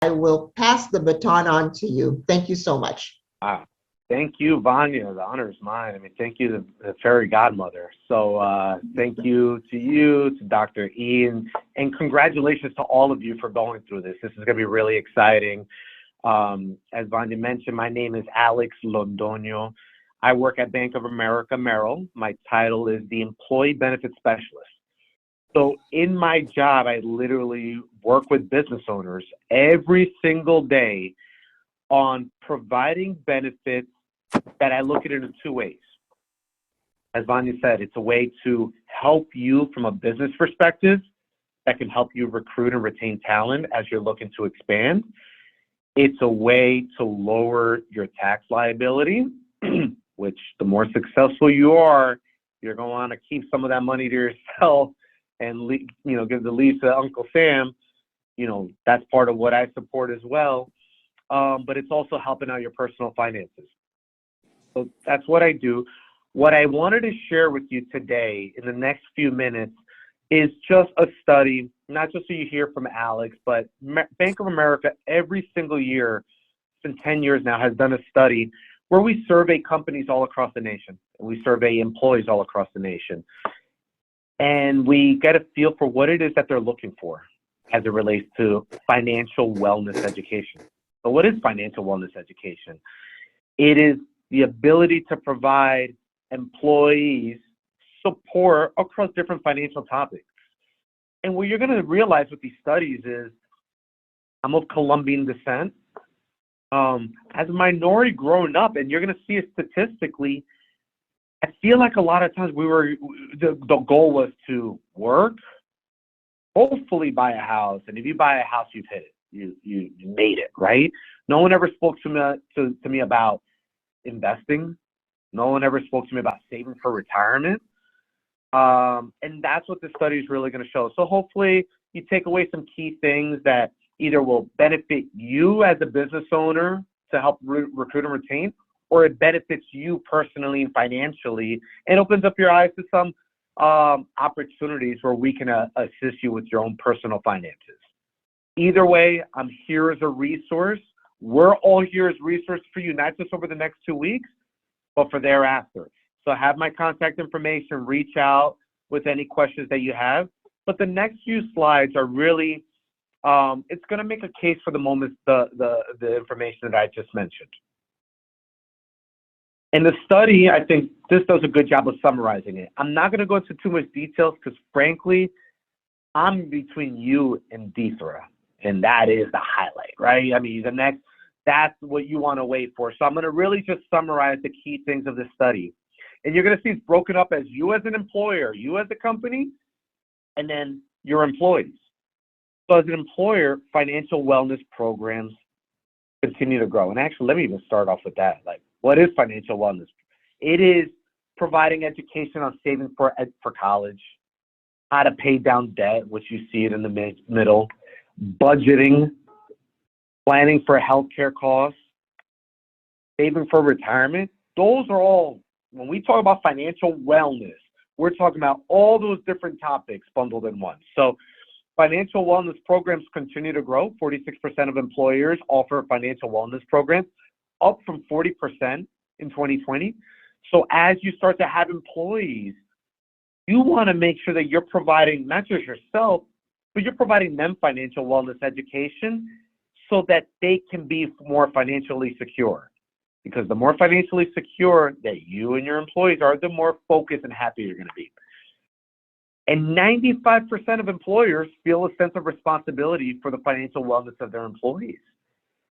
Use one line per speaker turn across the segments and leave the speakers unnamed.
I will pass the baton on to you. Thank you so much.
Ah, thank you, Vanya. The honor is mine. I mean, thank you, the fairy godmother. So thank you, to Dr. Ian, and congratulations to all of you for going through this. This is going to be really exciting. As Vanya mentioned, my name is Alex Londono. I work at Bank of America Merrill. My title is the Employee Benefit Specialist. So in my job, I literally work with business owners every single day on providing benefits that I look at it in two ways. As Vanya said, it's a way to help you from a business perspective that can help you recruit and retain talent as you're looking to expand. It's a way to lower your tax liability, which the more successful you are, you're going to want to keep some of that money to yourself and give the leave to Uncle Sam. That's part of what I support as well. But it's also helping out your personal finances. So that's what I do. What I wanted to share with you today in the next few minutes is just a study, not just so you hear from Alex, but Bank of America every single year, since 10 years now, has done a study where we survey companies all across the nation. And we survey employees all across the nation. And we get a feel for what it is that they're looking for as it relates to financial wellness education. So what is financial wellness education? It is the ability to provide employees support across different financial topics. And what you're going to realize with these studies is I'm of Colombian descent. As a minority growing up, and you're going to see it statistically, I feel like a lot of times the goal was to work, hopefully buy a house. And if you buy a house, you've hit it. You made it, right? No one ever spoke to me about investing. No one ever spoke to me about saving for retirement. And that's what this study is really going to show. So hopefully you take away some key things that either will benefit you as a business owner to help recruit and retain, or it benefits you personally and financially and opens up your eyes to some opportunities where we can assist you with your own personal finances. Either way, I'm here as a resource. We're all here as resource for you, not just over the next 2 weeks, but for thereafter. So have my contact information, reach out with any questions that you have. But the next few slides are really, it's going to make a case for the moment, the information that I just mentioned. In the study, I think this does a good job of summarizing it. I'm not going to go into too much details because, frankly, I'm between you and Deethra, and that is the highlight, right? I mean, that's what you want to wait for. So I'm going to really just summarize the key things of this study. And you're going to see it's broken up as you as an employer, you as a company, and then your employees. So as an employer, financial wellness programs continue to grow. And actually, let me even start off with that. Like, what is financial wellness? It is providing education on saving for college, how to pay down debt, which you see it in the middle, budgeting, planning for healthcare costs, saving for retirement. Those are all, when we talk about financial wellness, we're talking about all those different topics bundled in one. So financial wellness programs continue to grow. 46% of employers offer financial wellness programs, up from 40% in 2020. So as you start to have employees, you want to make sure that you're providing not just yourself, but you're providing them financial wellness education so that they can be more financially secure. Because the more financially secure that you and your employees are, the more focused and happy you're going to be. And 95% of employers feel a sense of responsibility for the financial wellness of their employees.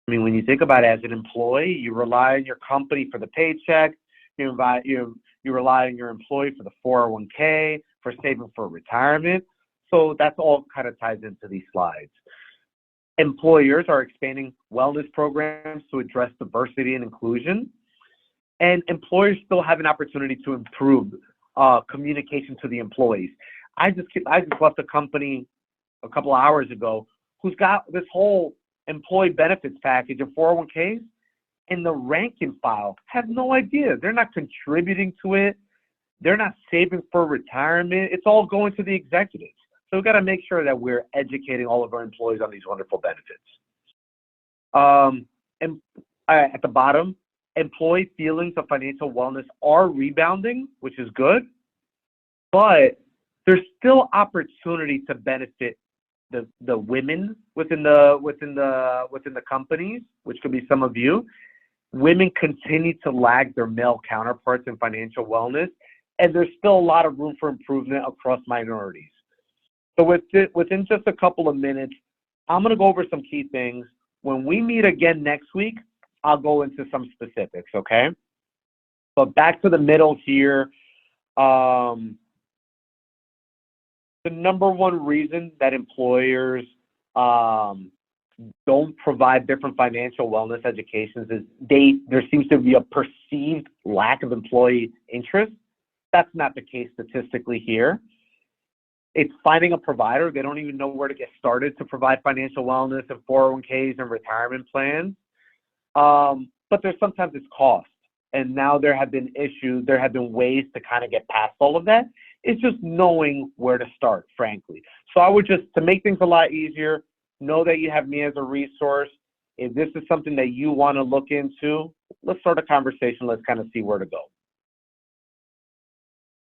I mean, when you think about it, as an employee, you rely on your company for the paycheck, you rely on your employee for the 401k, for saving for retirement. So that's all kind of ties into these slides. Employers are expanding wellness programs to address diversity and inclusion. And employers still have an opportunity to improve communication to the employees. I just left a company a couple of hours ago who's got this whole employee benefits package of 401ks, and the rank and file have no idea. They're not contributing to it. They're not saving for retirement. It's all going to the executives. So we've got to make sure that we're educating all of our employees on these wonderful benefits. And at the bottom, employee feelings of financial wellness are rebounding, which is good, but there's still opportunity to benefit the women within the companies, which could be some of you. Women continue to lag their male counterparts in financial wellness, and there's still a lot of room for improvement across minorities. So within just a couple of minutes, I'm going to go over some key things. When we meet again next week, I'll go into some specifics, okay? But back to the middle here, the number one reason that employers don't provide different financial wellness educations is there seems to be a perceived lack of employee interest. That's not the case statistically here. It's finding a provider. They don't even know where to get started to provide financial wellness and 401ks and retirement plans. But there's sometimes it's cost. And now there have been issues, there have been ways to kind of get past all of that. It's just knowing where to start, frankly. So I would just, to make things a lot easier, know that you have me as a resource. If this is something that you want to look into, let's start a conversation. Let's kind of see where to go.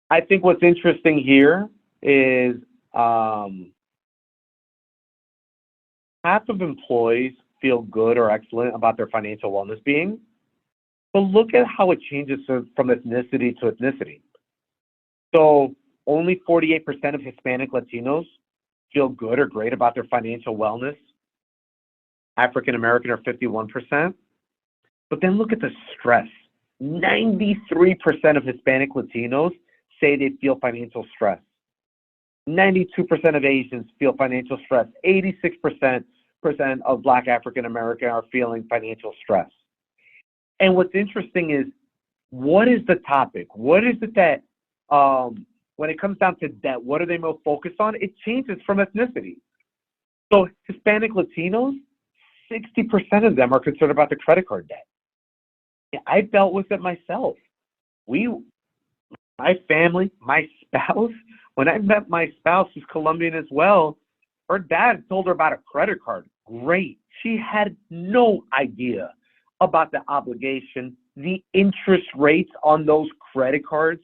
I think what's interesting here is half of employees feel good or excellent about their financial wellness being, but look at how it changes from ethnicity to ethnicity. So only 48% of Hispanic Latinos feel good or great about their financial wellness. African American are 51%. But then look at the stress. 93% of Hispanic Latinos say they feel financial stress. 92% of Asians feel financial stress. 86% of Black African American are feeling financial stress. And what's interesting is, what is the topic? What is it that, when it comes down to debt, what are they most focused on? It changes from ethnicity. So Hispanic Latinos, 60% of them are concerned about the credit card debt. Yeah, I dealt with it myself. My family, my spouse, when I met my spouse, who's Colombian as well, her dad told her about a credit card. Great. She had no idea about the obligation, the interest rates on those credit cards,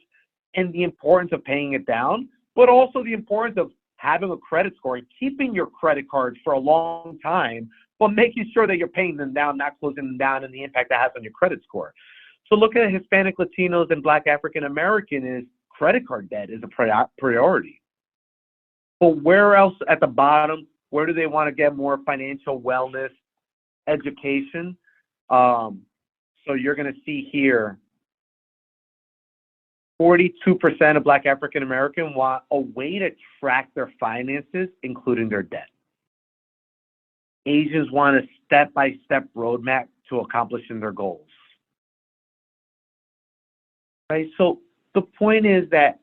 and the importance of paying it down, but also the importance of having a credit score and keeping your credit cards for a long time, but making sure that you're paying them down, not closing them down, and the impact that has on your credit score. So looking at Hispanic Latinos and Black African American is credit card debt is a priority. But where else at the bottom, where do they want to get more financial wellness education? So you're going to see here, 42% of Black African American want a way to track their finances, including their debt. Asians want a step-by-step roadmap to accomplishing their goals. Right? So the point is that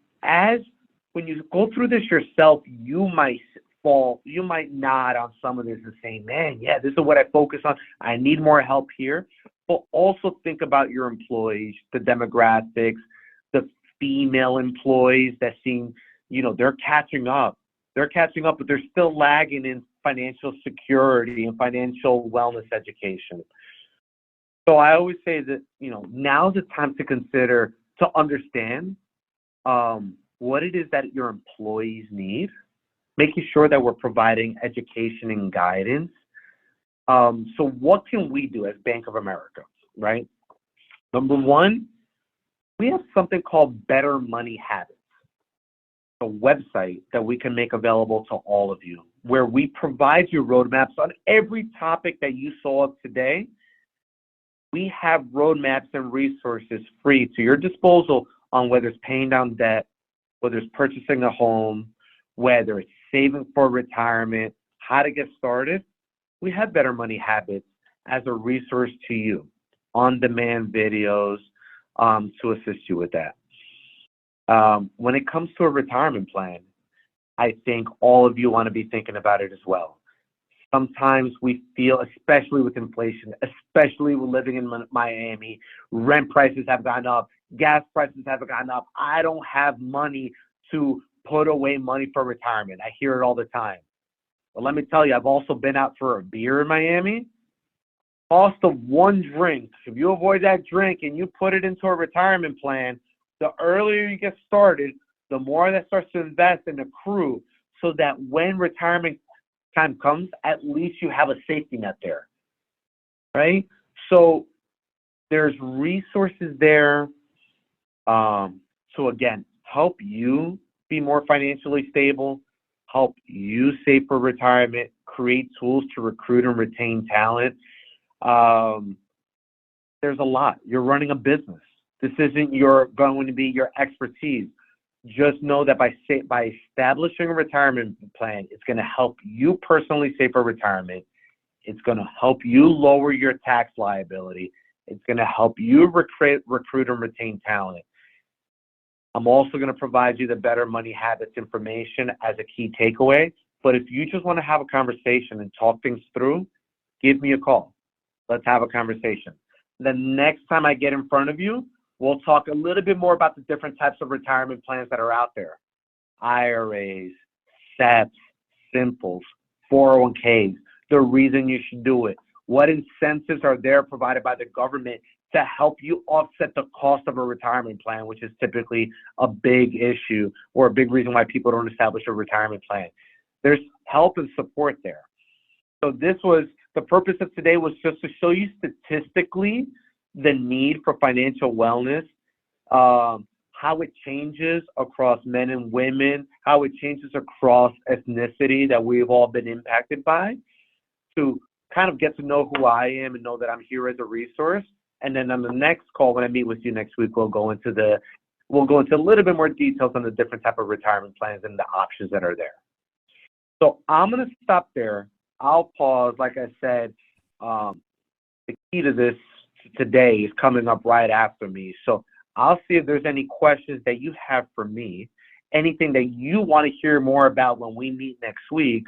when you go through this yourself, you might nod on some of this and say, man, yeah, this is what I focus on. I need more help here. But also think about your employees, the demographics, the female employees that seem, they're catching up. They're catching up, but they're still lagging in financial security and financial wellness education. So I always say that, now's the time to understand what it is that your employees need, making sure that we're providing education and guidance. So what can we do as Bank of America, right? Number one, we have something called Better Money Habits, a website that we can make available to all of you, where we provide you roadmaps on every topic that you saw today. We have roadmaps and resources free to your disposal on whether it's paying down debt, whether it's purchasing a home, whether it's saving for retirement, how to get started. We have Better Money Habits as a resource to you, on-demand videos to assist you with that. When it comes to a retirement plan, I think all of you want to be thinking about it as well. Sometimes we feel, especially with inflation, especially with living in Miami, rent prices have gone up, gas prices have gone up. I don't have money to put away money for retirement. I hear it all the time. But let me tell you, I've also been out for a beer in Miami. cost of one drink, if you avoid that drink and you put it into a retirement plan, the earlier you get started, the more that starts to invest and accrue, so that when retirement time comes, at least you have a safety net there, right? So there's resources there to, again, help you be more financially stable, help you save for retirement, create tools to recruit and retain talent. There's a lot. You're running a business. This isn't going to be your expertise. Just know that by establishing a retirement plan, it's going to help you personally save for retirement. It's going to help you lower your tax liability. It's going to help you recruit and retain talent. I'm also going to provide you the Better Money Habits information as a key takeaway. But if you just want to have a conversation and talk things through, give me a call. Let's have a conversation. The next time I get in front of you, we'll talk a little bit more about the different types of retirement plans that are out there. IRAs, SEPs, Simples, 401ks, the reason you should do it. What incentives are there provided by the government to help you offset the cost of a retirement plan, which is typically a big issue or a big reason why people don't establish a retirement plan. There's help and support there. So the purpose of today was just to show you statistically the need for financial wellness, how it changes across men and women, how it changes across ethnicity that we've all been impacted by, to kind of get to know who I am and know that I'm here as a resource. And then on the next call, when I meet with you next week, we'll go into a little bit more details on the different type of retirement plans and the options that are there. So I'm going to stop there. I'll pause. Like I said, the key to this today is coming up right after me. So I'll see if there's any questions that you have for me, anything that you want to hear more about when we meet next week.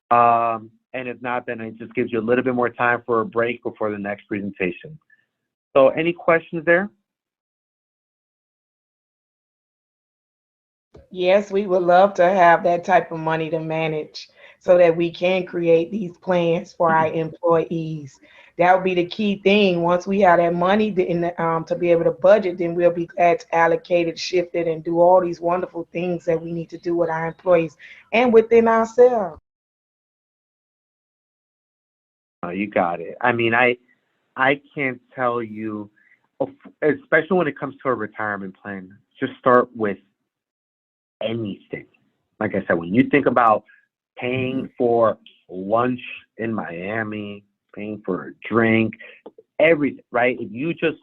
And if not, then it just gives you a little bit more time for a break before the next presentation. So any questions there?
Yes, we would love to have that type of money to manage so that we can create these plans for our employees. That would be the key thing. Once we have that money to be able to budget, then we'll be glad to allocate it, shift it, and do all these wonderful things that we need to do with our employees and within ourselves.
Oh, you got it. I mean, I can't tell you, especially when it comes to a retirement plan, just start with anything. Like I said, when you think about paying for lunch in Miami, paying for a drink, everything, right? If you just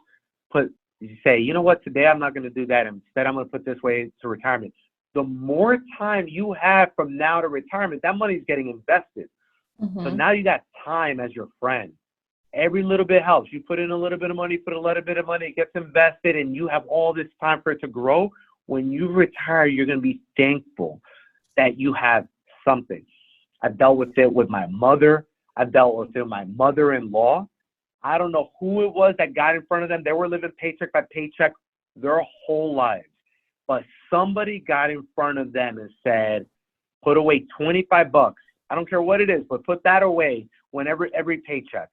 you say, you know what, today I'm not going to do that. Instead, I'm going to put this way to retirement. The more time you have from now to retirement, that money's getting invested. So now you got time as your friend. Every little bit helps. You put in a little bit of money, put a little bit of money, it gets invested, and you have all this time for it to grow. When you retire, you're going to be thankful that you have something. I've dealt with it with my mother. I've dealt with it with my mother-in-law. I don't know who it was that got in front of them. They were living paycheck by paycheck their whole lives. But somebody got in front of them and said, put away $25. I don't care what it is, but put that away whenever every paycheck.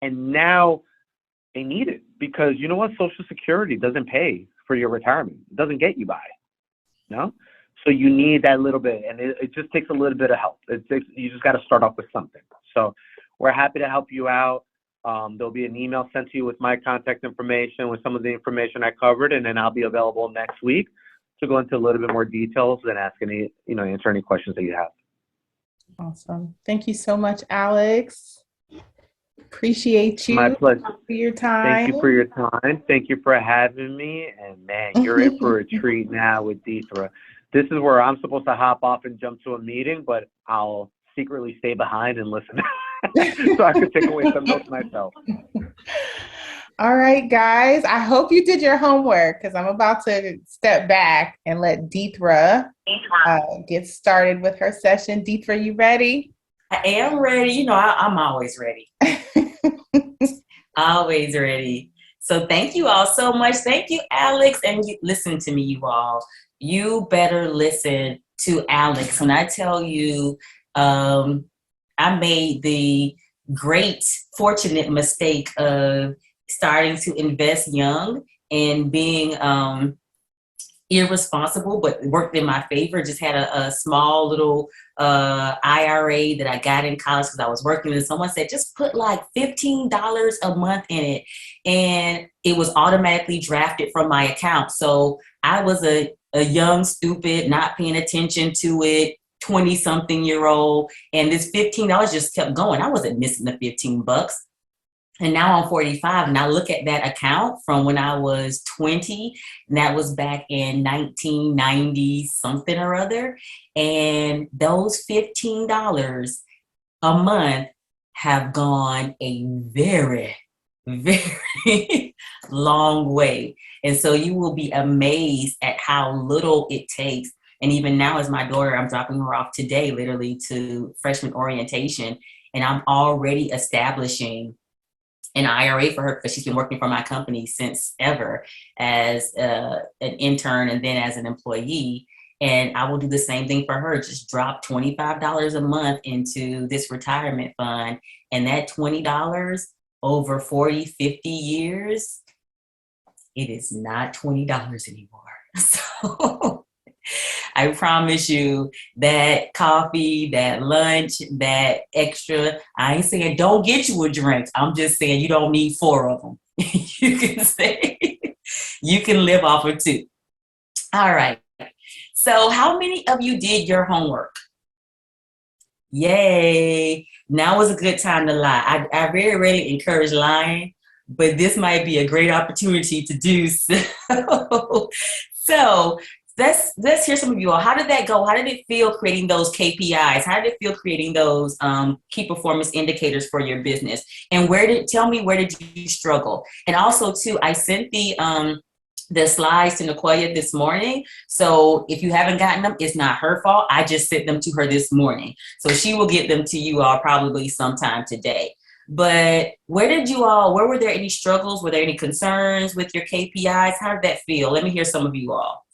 And now they need it because you know what? Social Security doesn't pay for your retirement. It doesn't get you by. No? So you need that little bit, and it just takes a little bit of help. You just got to start off with something. So we're happy to help you out. There'll be an email sent to you with my contact information, with some of the information I covered, and then I'll be available next week to go into a little bit more details and answer any questions that you have.
Awesome. Thank you so much, Alex. Appreciate you.
My pleasure.
For your time.
Thank you for your time. Thank you for having me. And man, you're in for a treat now with Deethra. This is where I'm supposed to hop off and jump to a meeting, but I'll secretly stay behind and listen so I could take away some notes myself.
All right, guys. I hope you did your homework because I'm about to step back and let Deethra get started with her session. Deethra, you ready?
I am ready. You know, I'm always ready. Always ready. So thank you all so much. Thank you, Alex. And listen to me, you all. You better listen to Alex. When I tell you, I made the great, fortunate mistake of starting to invest young and being irresponsible, but worked in my favor. Just had a small little IRA that I got in college because I was working, and someone said, just put like $15 a month in it. And it was automatically drafted from my account. So I was a young, stupid, not paying attention to it, 20-something-year-old. And this $15 just kept going. I wasn't missing the $15. And now I'm 45, and I look at that account from when I was 20, and that was back in 1990 something or other. And those $15 a month have gone a very, very long way. And so you will be amazed at how little it takes. And even now, as my daughter, I'm dropping her off today, literally to freshman orientation, and I'm already establishing an IRA for her because she's been working for my company since ever as an intern and then as an employee. And I will do the same thing for her. Just drop $25 a month into this retirement fund. And that $20 over 40, 50 years, it is not $20 anymore. So I promise you that coffee, that lunch, that extra, I ain't saying don't get you a drink. I'm just saying you don't need 4 of them. You can say, you can live off of 2. All right. So how many of you did your homework? Yay. Now is a good time to lie. I very rarely encourage lying, but this might be a great opportunity to do so. So let's hear some of you all. How did that go? How did it feel creating those KPIs? How did it feel creating those key performance indicators for your business? And tell me, where did you struggle? And also too, I sent the slides to Nicoya this morning. So if you haven't gotten them, it's not her fault. I just sent them to her this morning. So she will get them to you all probably sometime today. But where were there any struggles? Were there any concerns with your KPIs? How did that feel? Let me hear some of you all.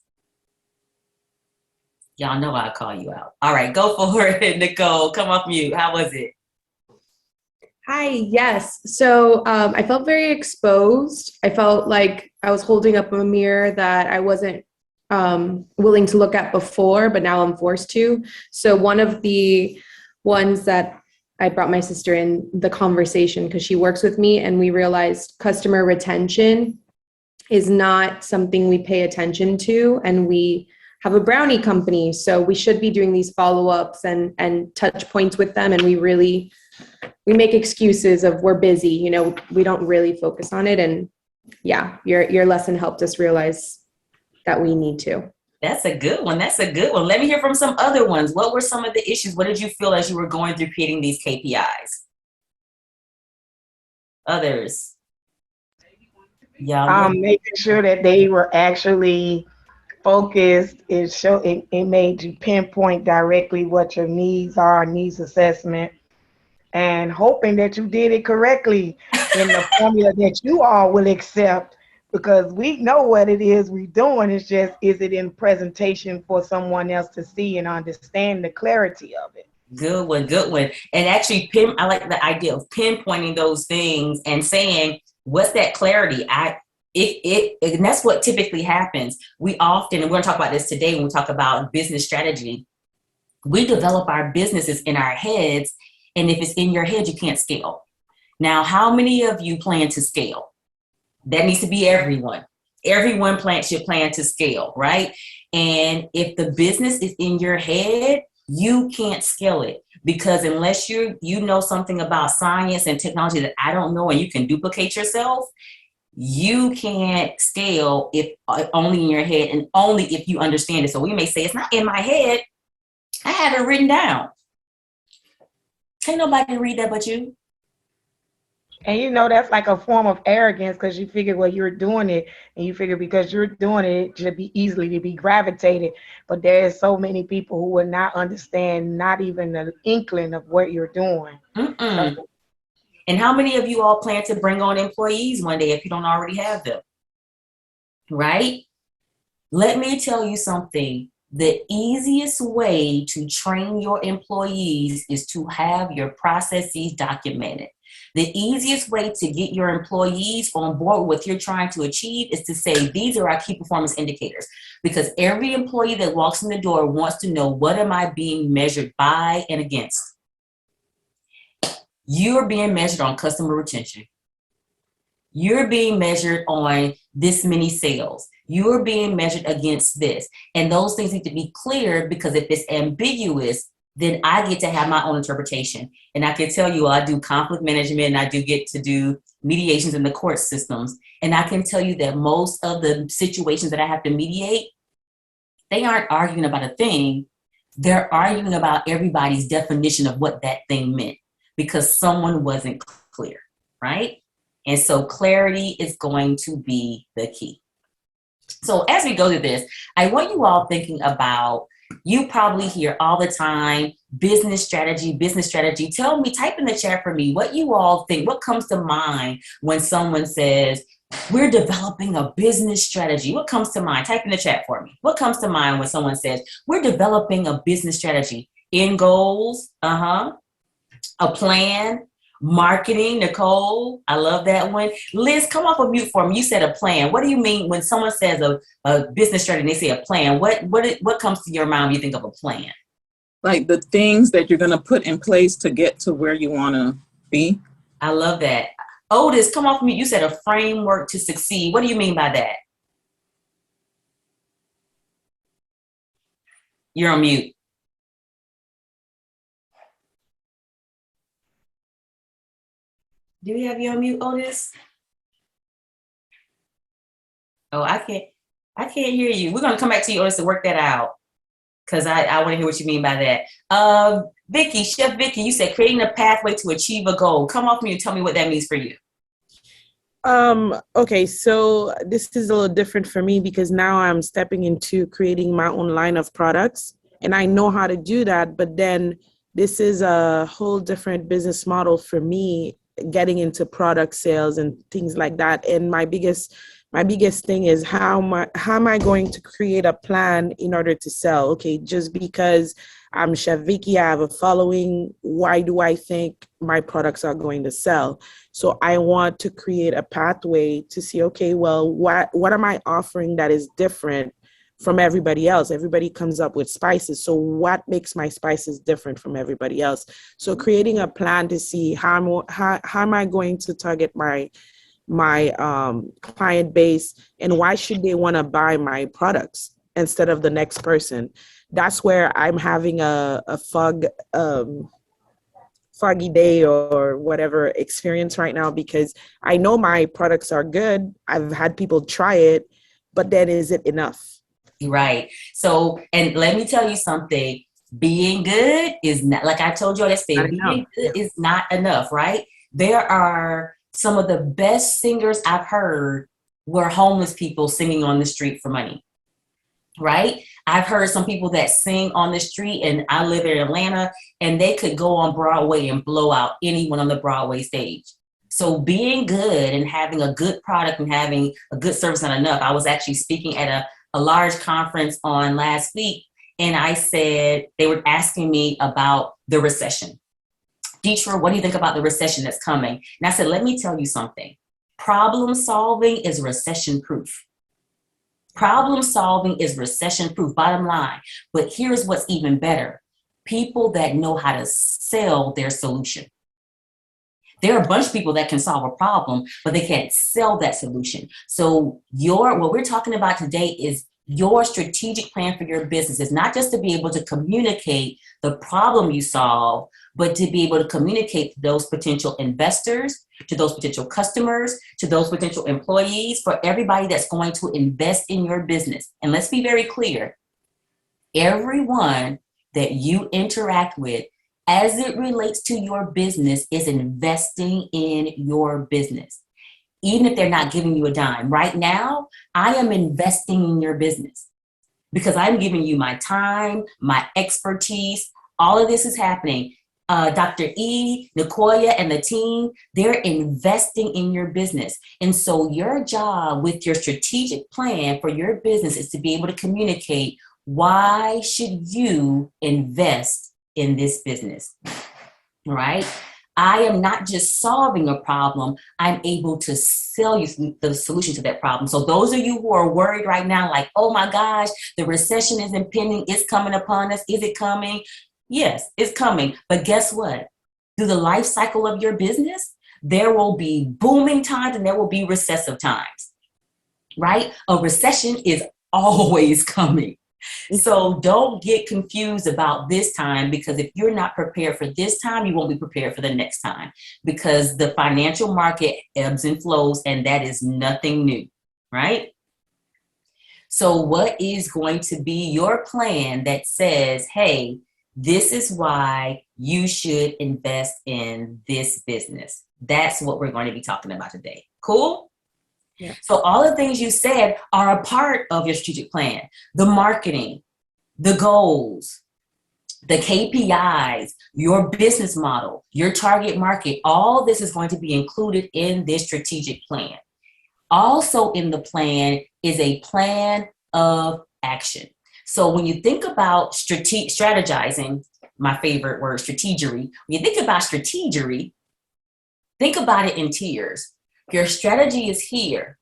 Y'all know I'll call you out. All right, go for it, Nicole. Come off mute. How was it?
Hi, yes. So I felt very exposed. I felt like I was holding up a mirror that I wasn't willing to look at before, but now I'm forced to. So one of the ones that I brought my sister in the conversation because she works with me, and we realized customer retention is not something we pay attention to, and we have a brownie company, so we should be doing these follow-ups and touch points with them, and we make excuses of we're busy, we don't really focus on it. And yeah, your lesson helped us realize that we need to.
That's a good one. Let me hear from some other ones. What were some of the issues? What did you feel as you were going through creating these KPIs? Others? Yeah.
Making sure that they were actually focused. It made you pinpoint directly what your needs are, needs assessment, and hoping that you did it correctly in the formula that you all will accept, because we know what it is we're doing. It's just, is it in presentation for someone else to see and understand the clarity of it?
Good one. And actually, I like the idea of pinpointing those things and saying, what's that clarity? And that's what typically happens. We often, and we're going to talk about this today when we talk about business strategy, we develop our businesses in our heads, and if it's in your head, you can't scale. Now, how many of you plan to scale? That needs to be everyone. Everyone should plan to scale, right? And if the business is in your head, you can't scale it, because unless you know something about science and technology that I don't know, and you can duplicate yourself, you can't scale if only in your head and only if you understand it. So we may say, it's not in my head. I have it written down. Can't nobody read that but you.
And that's like a form of arrogance, because you figure, well, you're doing it, and you figure because you're doing it, it should be easily to be gravitated. But there's so many people who will not understand, not even the inkling of what you're doing. So,
and how many of you all plan to bring on employees one day if you don't already have them? Right? Let me tell you something. The easiest way to train your employees is to have your processes documented. The easiest way to get your employees on board with what you're trying to achieve is to say, these are our key performance indicators. Because every employee that walks in the door wants to know, what am I being measured by and against? You're being measured on customer retention. You're being measured on this many sales. You're being measured against this. And those things need to be clear, because if it's ambiguous, then I get to have my own interpretation. And I can tell you, I do conflict management, and I do get to do mediations in the court systems. And I can tell you that most of the situations that I have to mediate, they aren't arguing about a thing. They're arguing about everybody's definition of what that thing meant, because someone wasn't clear, right? And so clarity is going to be the key. So as we go through this, I want you all thinking about, you probably hear all the time, business strategy, business strategy. Tell me, type in the chat for me, what you all think, what comes to mind when someone says, we're developing a business strategy? What comes to mind? Type in the chat for me. What comes to mind when someone says, we're developing a business strategy? End goals, a plan, marketing. Nicole, I love that one. Liz, come off of mute for me. You said a plan. What do you mean when someone says a business strategy and they say a plan? What comes to your mind when you think of a plan?
Like the things that you're going to put in place to get to where you want to be.
I love that. Otis, come off mute. You said a framework to succeed. What do you mean by that? You're on mute. Do we have you on mute, Otis? Oh, I can't hear you. We're gonna come back to you, Otis, to work that out, because I want to hear what you mean by that. Vicky, Chef Vicky, you said creating a pathway to achieve a goal. Come off mute and tell me what that means for you.
Okay, so this is a little different for me, because now I'm stepping into creating my own line of products, and I know how to do that, but then this is a whole different business model for me, getting into product sales and things like that. And my biggest thing is how am I going to create a plan in order to sell? Okay, just because I'm Chef Vicky, I have a following, why do I think my products are going to sell? So I want to create a pathway to see, okay, well, what am I offering that is different from everybody else? Everybody comes up with spices. So what makes my spices different from everybody else? So creating a plan to see how am I going to target my client base, and why should they want to buy my products instead of the next person? That's where I'm having a foggy day or whatever experience right now, because I know my products are good. I've had people try it, but then is it enough?
Right. So, and let me tell you something, being good is not, like I told you yesterday, being good is not enough, right? There are some of the best singers I've heard were homeless people singing on the street for money, right? I've heard some people that sing on the street, and I live in Atlanta, and they could go on Broadway and blow out anyone on the Broadway stage. So being good and having a good product and having a good service not enough. I was actually speaking at a large conference on last week, and I said, they were asking me about the recession. Deetra, what do you think about the recession that's coming? And I said, let me tell you something. Problem solving is recession proof. Problem solving is recession proof, bottom line. But here's what's even better. People that know how to sell their solution. There are a bunch of people that can solve a problem, but they can't sell that solution. So what we're talking about today is your strategic plan for your business. Is not just to be able to communicate the problem you solve, but to be able to communicate to those potential investors, to those potential customers, to those potential employees, for everybody that's going to invest in your business. And let's be very clear, everyone that you interact with as it relates to your business is investing in your business, even if they're not giving you a dime. Right now, I am investing in your business because I'm giving you my time, my expertise. All of this is happening. Dr. E, Nicoya, and the team, they're investing in your business. And so your job with your strategic plan for your business is to be able to communicate Why should you invest in this business? Right? I am not just solving a problem, I'm able to sell you the solution to that problem. So those of you who are worried right now, like, oh my gosh, the recession is impending, it's coming upon us. Is it coming? Yes, it's coming. But guess what? Through the life cycle of your business, there will be booming times and there will be recessive times, right? A recession is always coming. So don't get confused about this time, because if you're not prepared for this time, you won't be prepared for the next time, because the financial market ebbs and flows, and that is nothing new, right? So what is going to be your plan that says, hey, this is why you should invest in this business? That's what we're going to be talking about today. Cool? Yeah. So all the things you said are a part of your strategic plan. The marketing, the goals, the KPIs, your business model, your target market, all this is going to be included in this strategic plan. Also in the plan is a plan of action. So when you think about strategizing, my favorite word, strategery, when you think about strategery, think about it in tiers. Your strategy is here.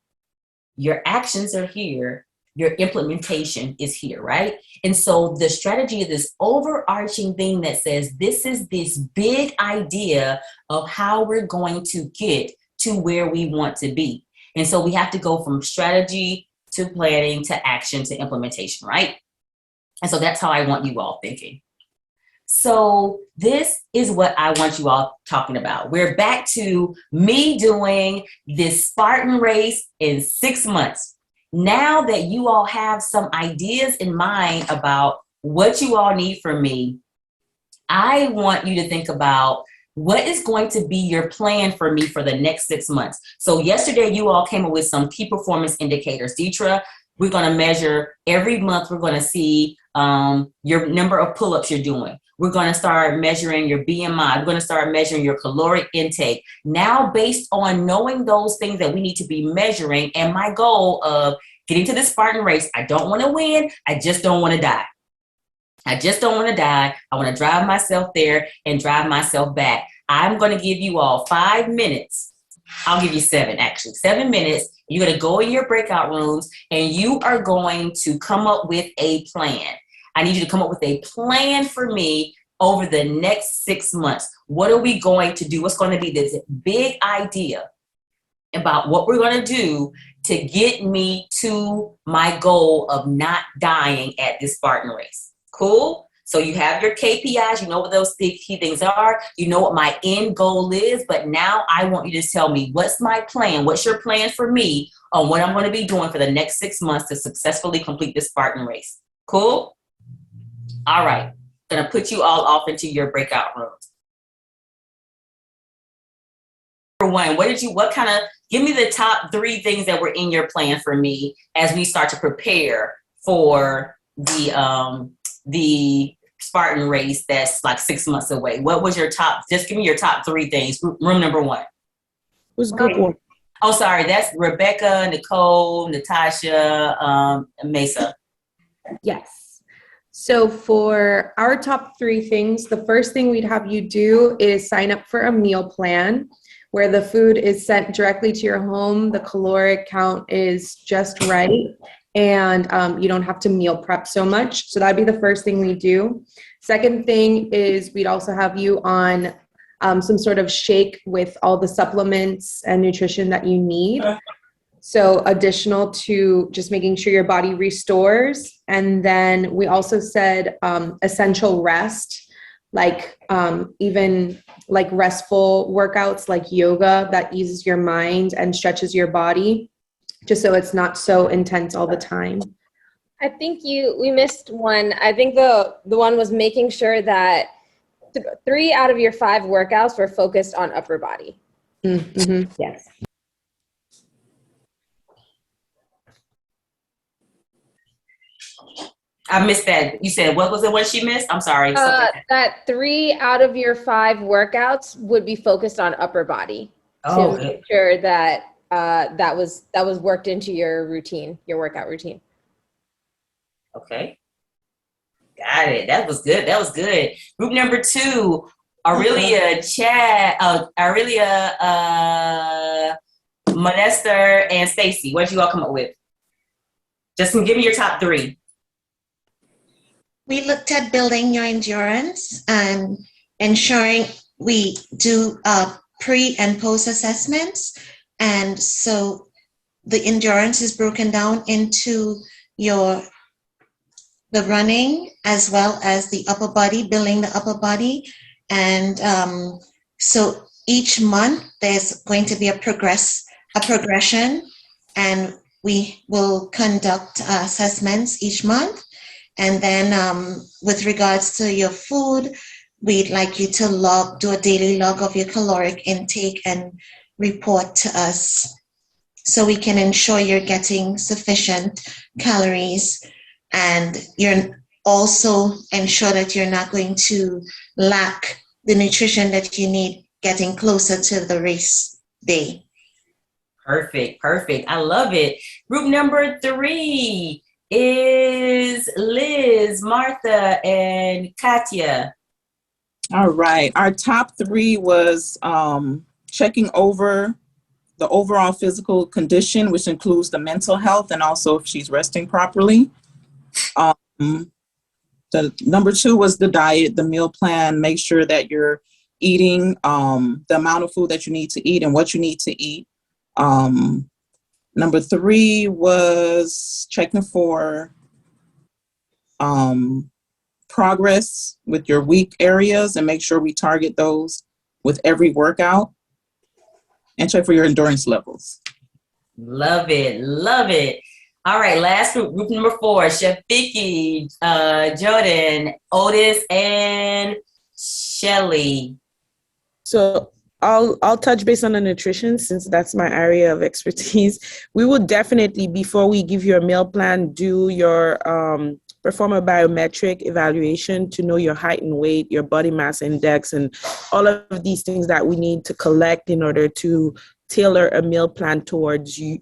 Your actions are here. Your implementation is here, right? And so the strategy is this overarching thing that says, this is this big idea of how we're going to get to where we want to be. And so we have to go from strategy to planning to action to implementation, right? And so that's how I want you all thinking. So this is what I want you all talking about. We're back to me doing this Spartan race in 6 months. Now that you all have some ideas in mind about what you all need from me, I want you to think about what is going to be your plan for me for the next 6 months. So yesterday you all came up with some key performance indicators. Deetra, we're going to measure every month. We're going to see your number of pull-ups you're doing. We're going to start measuring your BMI. We're going to start measuring your caloric intake. Now, based on knowing those things that we need to be measuring, and my goal of getting to the Spartan race, I don't want to win. I just don't want to die. I just don't want to die. I want to drive myself there and drive myself back. I'm going to give you all 5 minutes. I'll give you 7, actually. 7 minutes. You're going to go in your breakout rooms and you are going to come up with a plan. I need you to come up with a plan for me over the next 6 months. What are we going to do? What's going to be this big idea about what we're going to do to get me to my goal of not dying at this Spartan race? Cool? So you have your KPIs, you know what those key things are, you know what my end goal is, but now I want you to tell me, what's my plan? What's your plan for me on what I'm going to be doing for the next 6 months to successfully complete this Spartan race? Cool? All right. I'm going to put you all off into your breakout rooms. Number one, give me the top 3 things that were in your plan for me as we start to prepare for the Spartan race that's like 6 months away. What was your just give me your top 3 things. Room number 1.
Who's good one?
Oh, sorry. That's Rebecca, Nicole, Natasha, Mesa.
Yes. So for our top 3 things, the first thing we'd have you do is sign up for a meal plan where the food is sent directly to your home. The caloric count is just right. And you don't have to meal prep so much. So that'd be the first thing we do. Second thing is we'd also have you on some sort of shake with all the supplements and nutrition that you need. So additional to just making sure your body restores. And then we also said essential rest, like even like restful workouts like yoga that eases your mind and stretches your body, just so it's not so intense all the time.
I think we missed one. I think the one was making sure that 3 out of your 5 workouts were focused on upper body.
Mm-hmm. Yes.
I missed that. You said, what was it, what she missed? I'm sorry.
That 3 out of your 5 workouts would be focused on upper body.
Oh,
to make sure that that was worked into your routine, your workout routine.
Okay. Got it. That was good. That was good. Group number 2, Aurelia, Modester, and Stacy. What did you all come up with? Just give me your top 3.
We looked at building your endurance and ensuring we do pre and post assessments. And so the endurance is broken down into the running as well as the upper body, building the upper body. And so each month there's going to be a progression, and we will conduct assessments each month. And then with regards to your food, we'd like you to do a daily log of your caloric intake and report to us so we can ensure you're getting sufficient calories, and you're also ensure that you're not going to lack the nutrition that you need getting closer to the race day.
Perfect. I love it. Group number 3 is Liz, Martha, and Katya.
All right. Our top 3 was checking over the overall physical condition, which includes the mental health and also if she's resting properly. The number 2 was the diet, the meal plan. Make sure that you're eating the amount of food that you need to eat and what you need to eat. Number 3 was checking for progress with your weak areas and make sure we target those with every workout, and check for your endurance levels.
Love it. All right, last group number 4, Chef Vicky, Jordan, Otis, and Shelly.
So I'll touch base on the nutrition since that's my area of expertise. We would definitely, before we give you a meal plan, do your perform a biometric evaluation to know your height and weight, your body mass index, and all of these things that we need to collect in order to tailor a meal plan towards you,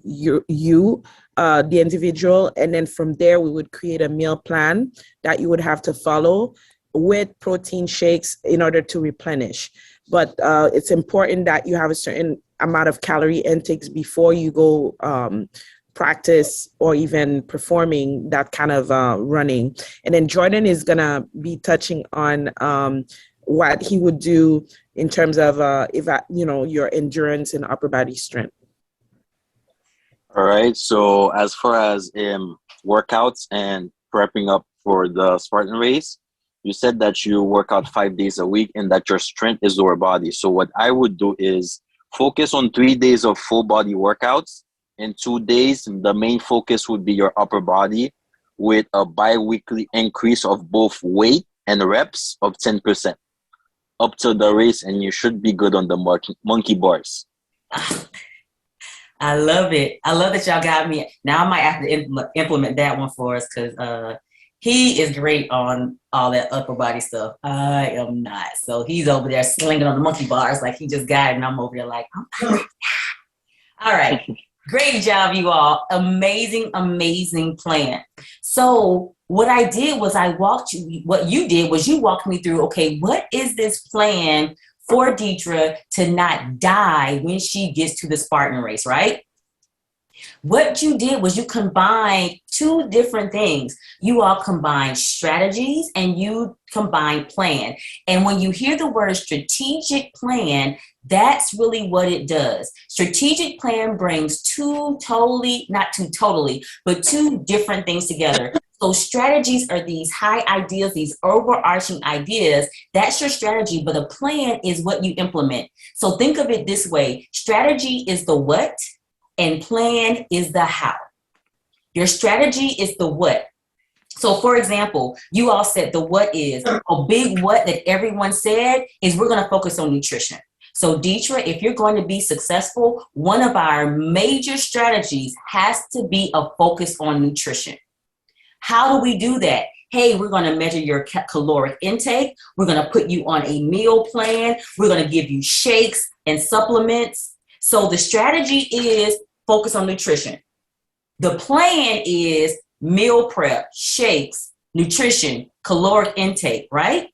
the individual. And then from there, we would create a meal plan that you would have to follow with protein shakes in order to replenish. But it's important that you have a certain amount of calorie intakes before you go practice or even performing that kind of running. And then Jordan is gonna be touching on what he would do in terms of your endurance and upper body strength.
All right. So as far as workouts and prepping up for the Spartan race, you said that you work out 5 days a week and that your strength is lower body. So what I would do is focus on 3 days of full body workouts. In 2 days, the main focus would be your upper body with a bi-weekly increase of both weight and reps of 10% up to the race, and you should be good on the monkey bars.
I love it. I love that y'all got me. Now I might have to implement that one for us because he is great on all that upper body stuff. I am not. So he's over there slinging on the monkey bars like he just got it, and I'm over there like, all right. Great job, you all. Amazing plan. So what I did was what you did was you walked me through, okay, what is this plan for Deidre to not die when she gets to the Spartan race, right? What you did was you combined 2 different things. You all combined strategies and you combined plan. And when you hear the word strategic plan, that's really what it does. Strategic plan brings 2 different things together. So strategies are these high ideas, these overarching ideas. That's your strategy, but a plan is what you implement. So think of it this way. Strategy is the what, and plan is the how. Your strategy is the what. So for example, you all said the what is a big what that everyone said is we're going to focus on nutrition. So Deidre, if you're going to be successful, one of our major strategies has to be a focus on nutrition. How do we do that? Hey, we're going to measure your caloric intake. We're going to put you on a meal plan. We're going to give you shakes and supplements. So the strategy is focus on nutrition. The plan is meal prep, shakes, nutrition, caloric intake, right?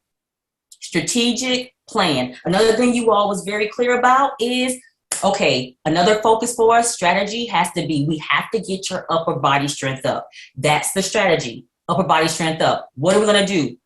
Strategic plan. Another thing you all was very clear about is, okay, another focus for us, strategy has to be, we have to get your upper body strength up. That's the strategy, upper body strength up. What are we gonna do?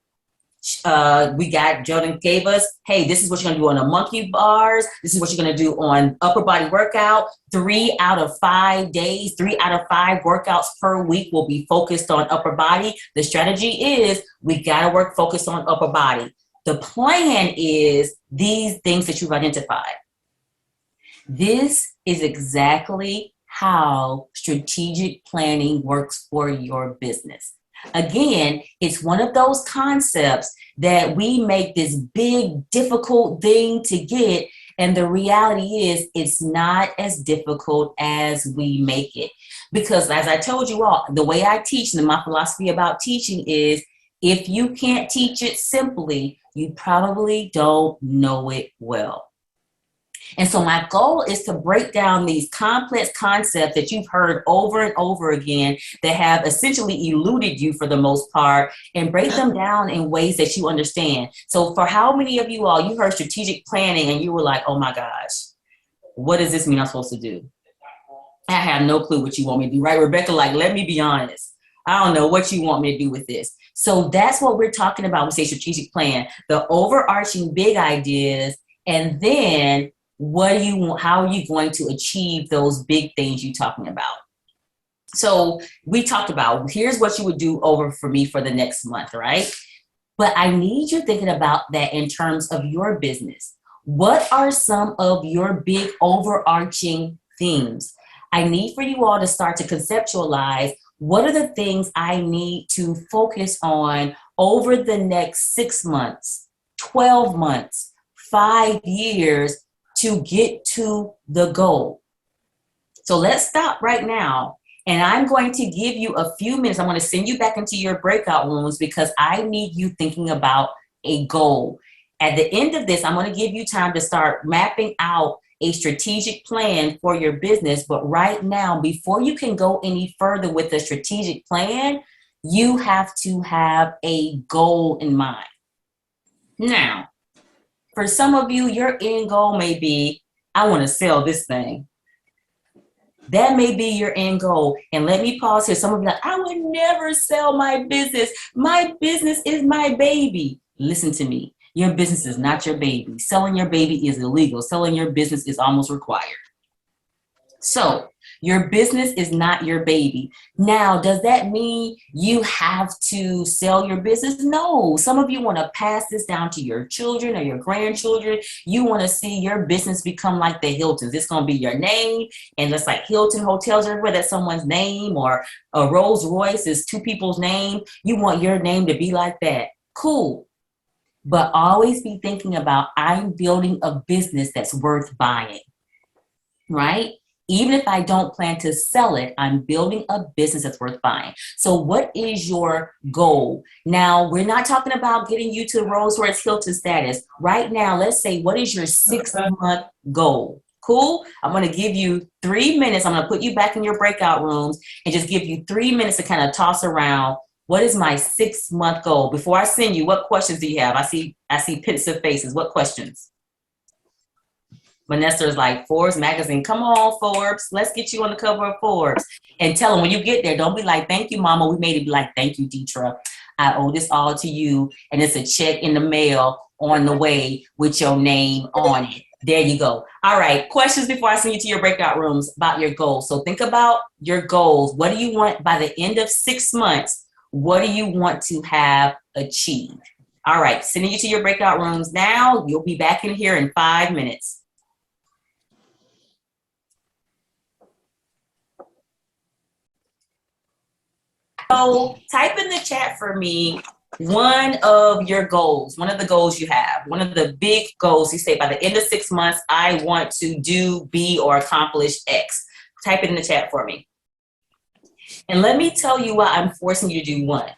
Jordan gave us, hey, this is what you're gonna do on the monkey bars. This is what you're gonna do on upper body workout. 3 out of 5 days, 3 out of 5 workouts per week will be focused on upper body. The strategy is we gotta work focused on upper body. The plan is these things that you've identified. This is exactly how strategic planning works for your business. Again, it's one of those concepts that we make this big, difficult thing to get. And the reality is it's not as difficult as we make it. Because as I told you all, the way I teach and my philosophy about teaching is if you can't teach it simply, you probably don't know it well. And so my goal is to break down these complex concepts that you've heard over and over again that have essentially eluded you for the most part, and break them down in ways that you understand. So for how many of you all, you heard strategic planning and you were like, oh my gosh, what does this mean I'm supposed to do? I have no clue what you want me to do, right? Rebecca, like, let me be honest. I don't know what you want me to do with this. So that's what we're talking about. We say strategic plan, the overarching big ideas, and then what do you want? How are you going to achieve those big things you're talking about? So we talked about, here's what you would do over for me for the next month, right? But I need you thinking about that in terms of your business. What are some of your big overarching themes? I need for you all to start to conceptualize what are the things I need to focus on over the next 6 months, 12 months, 5 years, to get to the goal. So let's stop right now. And I'm going to give you a few minutes. I'm going to send you back into your breakout rooms because I need you thinking about a goal. At the end of this, I'm going to give you time to start mapping out a strategic plan for your business. But right now, before you can go any further with the strategic plan, you have to have a goal in mind. Now, for some of you, your end goal may be, I want to sell this thing. That may be your end goal. And let me pause here. Some of you are like, I would never sell my business. My business is my baby. Listen to me. Your business is not your baby. Selling your baby is illegal. Selling your business is almost required. So your business is not your baby. Now, does that mean you have to sell your business? No. Some of you want to pass this down to your children or your grandchildren. You want to see your business become like the Hiltons. It's going to be your name. And just like Hilton hotels everywhere, that's someone's name, or a Rolls Royce is 2 people's name. You want your name to be like that. Cool. But always be thinking about, I'm building a business that's worth buying, right? Even if I don't plan to sell it, I'm building a business that's worth buying. So what is your goal? Now, we're not talking about getting you to Rolls Royce Hilton status. Right now, let's say, what is your 6-month goal? Cool? I'm going to give you 3 minutes. I'm going to put you back in your breakout rooms and just give you 3 minutes to kind of toss around. What is my 6-month goal? Before I send you, what questions do you have? I see pensive faces. What questions? Vanessa is like, Forbes magazine. Come on, Forbes. Let's get you on the cover of Forbes. And tell them when you get there, don't be like, thank you, Mama. We made it. Be like, thank you, Deetra. I owe this all to you. And it's a check in the mail on the way with your name on it. There you go. All right. Questions before I send you to your breakout rooms about your goals. So think about your goals. What do you want by the end of 6 months? What do you want to have achieved? All right. Sending you to your breakout rooms now. You'll be back in here in 5 minutes. So type in the chat for me one of your goals, one of the goals you have, one of the big goals you say by the end of 6 months, I want to do, be, or accomplish X. Type it in the chat for me. And let me tell you why I'm forcing you to do one.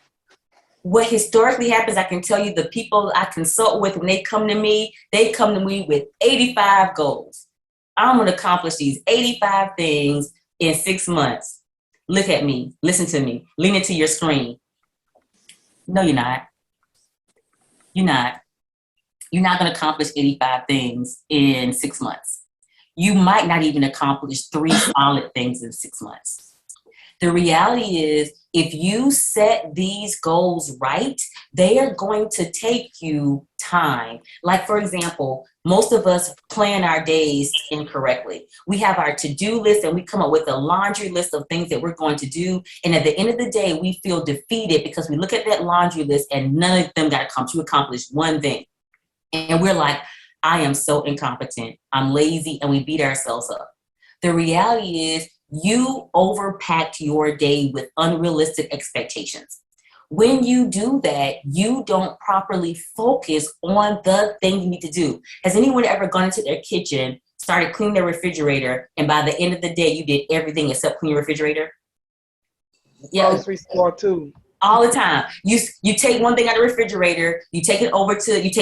What historically happens, I can tell you the people I consult with, when they come to me with 85 goals. I'm going to accomplish these 85 things in 6 months. Look at me, listen to me, lean into your screen. No, you're not. You're not. You're not going to accomplish 85 things in 6 months. You might not even accomplish 3 solid things in 6 months. The reality is, if you set these goals right, they are going to take you time. Like, for example, most of us plan our days incorrectly. We have our to-do list and we come up with a laundry list of things that we're going to do. And at the end of the day, we feel defeated because we look at that laundry list and none of them got to accomplish one thing. And we're like, I am so incompetent. I'm lazy, and we beat ourselves up. The reality is, you overpacked your day with unrealistic expectations. When you do that, you don't properly focus on the thing you need to do. Has anyone ever gone into their kitchen, started cleaning their refrigerator, and by the end of the day, you did everything except clean your refrigerator? Yeah.
Grocery store too.
All the time. You take one thing out of the refrigerator, you take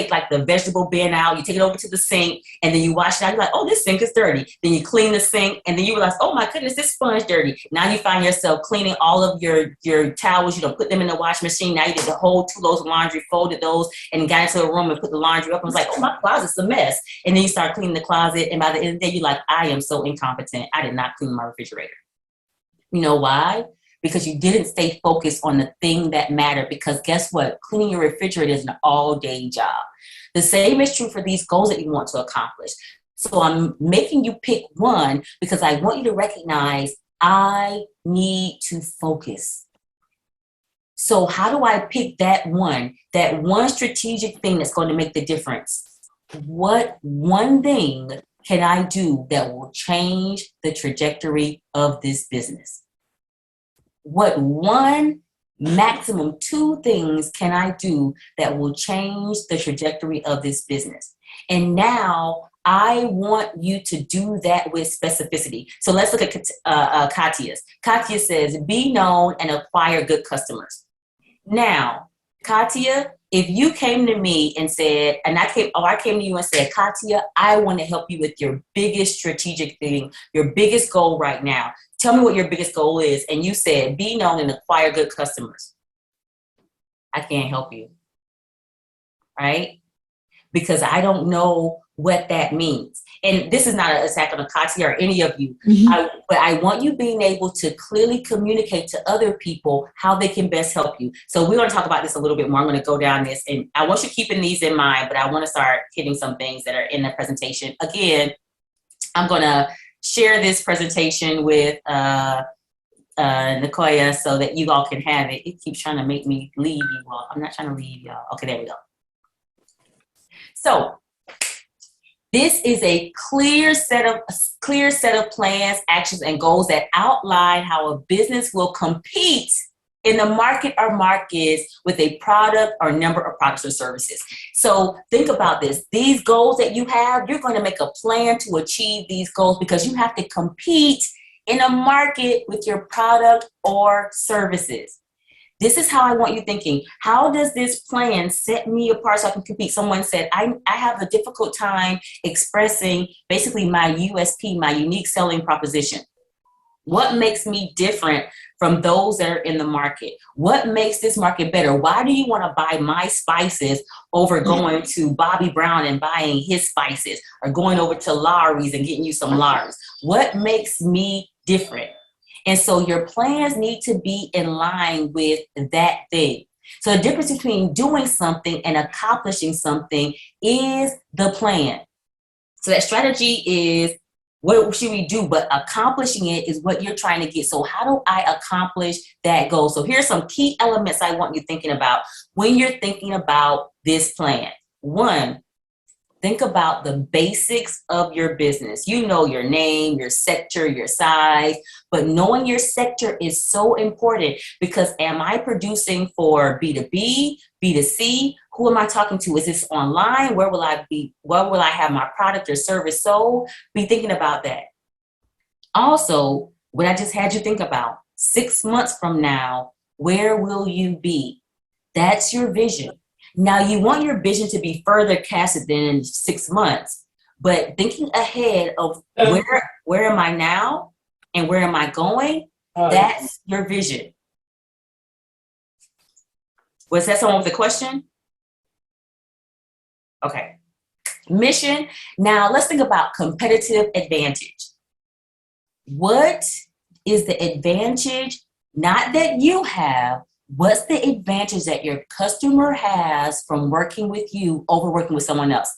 like the vegetable bin out, you take it over to the sink, and then you wash it out. You're like, oh, this sink is dirty. Then you clean the sink, and then you realize, oh my goodness, this sponge dirty. Now you find yourself cleaning all of your towels. You don't put them in the wash machine. Now you did the whole 2 loads of laundry, folded those, and got into a room and put the laundry up. And was like, oh, my closet's a mess. And then you start cleaning the closet, and by the end of the day, you're like, I am so incompetent. I did not clean my refrigerator. You know why? Because you didn't stay focused on the thing that mattered. Because guess what? Cleaning your refrigerator is an all-day job. The same is true for these goals that you want to accomplish. So I'm making you pick one because I want you to recognize I need to focus. So how do I pick that one strategic thing that's going to make the difference? What one thing can I do that will change the trajectory of this business? What one, maximum 2 things can I do that will change the trajectory of this business? And now I want you to do that with specificity. So let's look at Katya's. Katya says, be known and acquire good customers. Now, Katya, if you came to me and said, I came to you and said, Katya, I want to help you with your biggest strategic thing, your biggest goal right now. Tell me what your biggest goal is. And you said, be known and acquire good customers. I can't help you, right? Because I don't know what that means. And this is not an attack on Katya or any of you, but I want you being able to clearly communicate to other people how they can best help you. So we're going to talk about this a little bit more. I'm going to go down this, and I want you keeping these in mind, but I want to start hitting some things that are in the presentation. Again, I'm going to share this presentation with Nicoya so that you all can have it. It keeps trying to make me leave you all. I'm not trying to leave y'all. Okay, there we go. So this is a clear set of plans, actions, and goals that outline how a business will compete in the market or markets with a product or number of products or services. So think about this. These goals that you have, you're going to make a plan to achieve these goals because you have to compete in a market with your product or services. This is how I want you thinking. How does this plan set me apart so I can compete? Someone said, I have a difficult time expressing basically my USP, my unique selling proposition. What makes me different from those that are in the market? What makes this market better? Why do you want to buy my spices over going to Bobby Brown and buying his spices, or going over to Lawry's and getting you some Lawry's? What makes me different? And so your plans need to be in line with that thing. So the difference between doing something and accomplishing something is the plan. So that strategy is what should we do, but accomplishing it is what you're trying to get. So how do I accomplish that goal? So here's some key elements I want you thinking about when you're thinking about this plan. 1, think about the basics of your business. You know your name, your sector, your size, but knowing your sector is so important because am I producing for B2B, B2C? Who am I talking to? Is this online? Where will I be? Where will I have my product or service sold? Be thinking about that. Also, what I just had you think about, 6 months from now, where will you be? That's your vision. Now, you want your vision to be further casted than 6 months, but thinking ahead of where am I now and where am I going, that's your vision. Was that someone with a question? Okay. Mission. Now let's think about competitive advantage. What is the advantage, not that you have, what's the advantage that your customer has from working with you over working with someone else?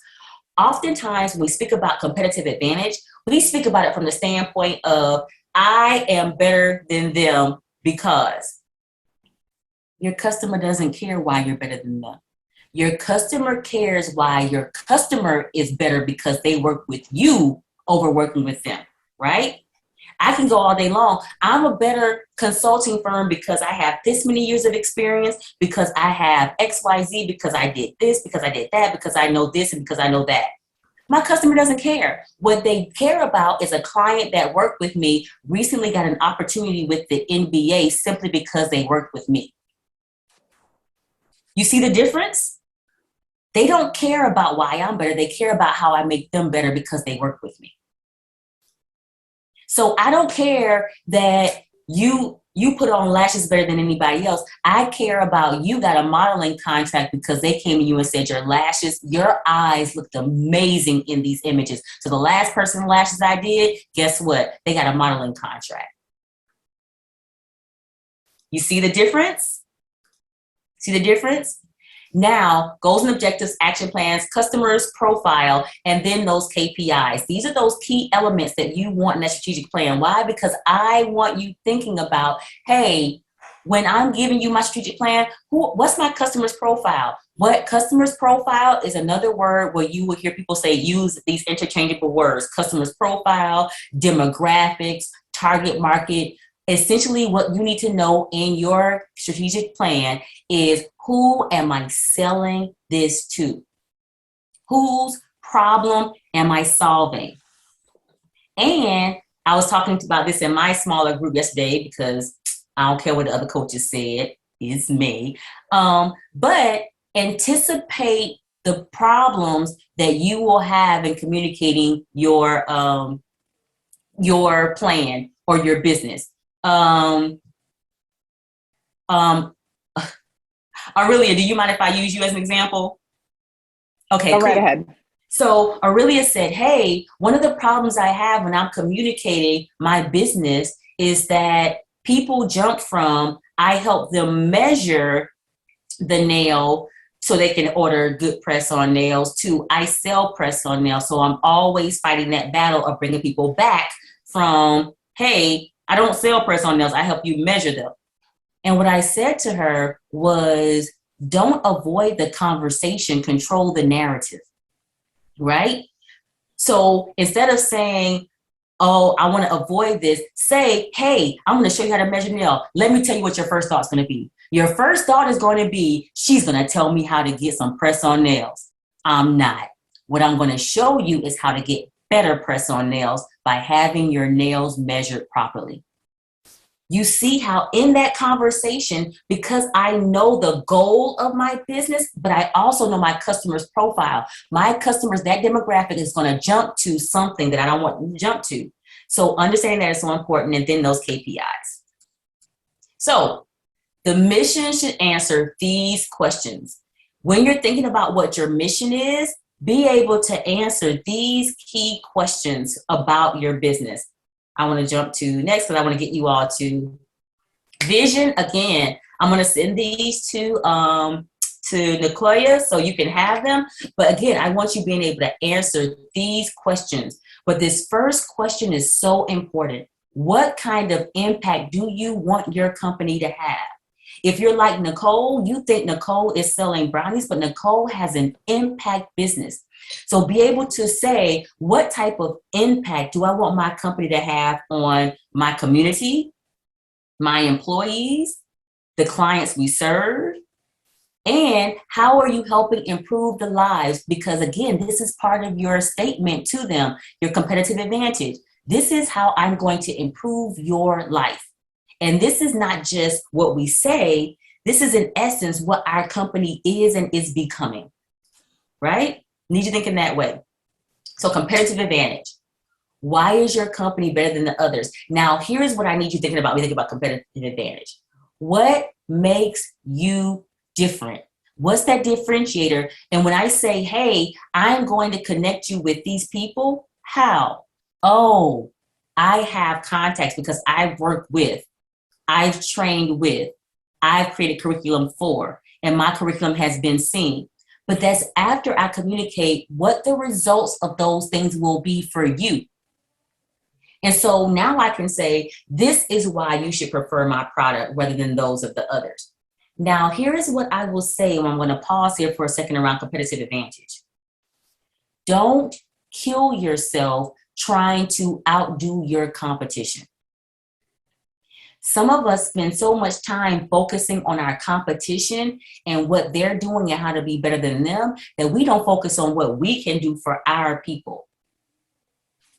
Oftentimes, when we speak about competitive advantage, we speak about it from the standpoint of, I am better than them because your customer doesn't care why you're better than them. Your customer cares why your customer is better because they work with you over working with them, right? I can go all day long. I'm a better consulting firm because I have this many years of experience, because I have XYZ, because I did this, because I did that, because I know this, and because I know that. My customer doesn't care. What they care about is a client that worked with me recently got an opportunity with the NBA simply because they worked with me. You see the difference? They don't care about why I'm better. They care about how I make them better because they work with me. So I don't care that you put on lashes better than anybody else. I care about you got a modeling contract because they came to you and said your lashes, your eyes looked amazing in these images. So the last person lashes I did, guess what? They got a modeling contract. You see the difference? See the difference? Now, goals and objectives, action plans, customers profile, and then those KPIs. These are those key elements that you want in that strategic plan. Why? Because I want you thinking about, hey, when I'm giving you my strategic plan, what's my customer's profile? What customer's profile is another word where you will hear people say, use these interchangeable words, customer's profile, demographics, target market. Essentially, what you need to know in your strategic plan is, who am I selling this to? Whose problem am I solving? And I was talking about this in my smaller group yesterday because I don't care what the other coaches said, it's me. But anticipate the problems that you will have in communicating your plan or your business. Aurelia, do you mind if I use you as an example? Okay,
go
cool.
right ahead.
So Aurelia said, hey, one of the problems I have when I'm communicating my business is that people jump from, I help them measure the nail so they can order good press-on nails, to I sell press-on nails. So I'm always fighting that battle of bringing people back from, hey, I don't sell press-on nails, I help you measure them. And what I said to her was, don't avoid the conversation, control the narrative, right? So instead of saying, oh, I want to avoid this, say, hey, I'm going to show you how to measure nail. Let me tell you what your first thought's going to be. Your first thought is going to be, she's going to tell me how to get some press-on nails. I'm not. What I'm going to show you is how to get better press-on nails by having your nails measured properly. You see how in that conversation, because I know the goal of my business, but I also know my customer's profile. My customers, that demographic is going to jump to something that I don't want them to jump to. So understanding that is so important, and then those KPIs. So the mission should answer these questions. When you're thinking about what your mission is, be able to answer these key questions about your business. I want to jump to next because I want to get you all to vision. Again, I'm going to send these to Nicoya so you can have them. But again, I want you being able to answer these questions. But this first question is so important. What kind of impact do you want your company to have? If you're like Nicole, you think Nicole is selling brownies, but Nicole has an impact business. So be able to say, what type of impact do I want my company to have on my community, my employees, the clients we serve, and how are you helping improve the lives? Because again, this is part of your statement to them, your competitive advantage. This is how I'm going to improve your life. And this is not just what we say, this is in essence what our company is and is becoming, right? Need you thinking that way. So competitive advantage. Why is your company better than the others? Now, here's what I need you thinking about when you think about competitive advantage. What makes you different? What's that differentiator? And when I say, hey, I'm going to connect you with these people, how? Oh, I have contacts because I've worked with, I've trained with, I've created curriculum for, and my curriculum has been seen. But that's after I communicate what the results of those things will be for you. And so now I can say, this is why you should prefer my product rather than those of the others. Now, here is what I will say, and I'm going to pause here for a second around competitive advantage. Don't kill yourself trying to outdo your competition. Some of us spend so much time focusing on our competition and what they're doing and how to be better than them that we don't focus on what we can do for our people.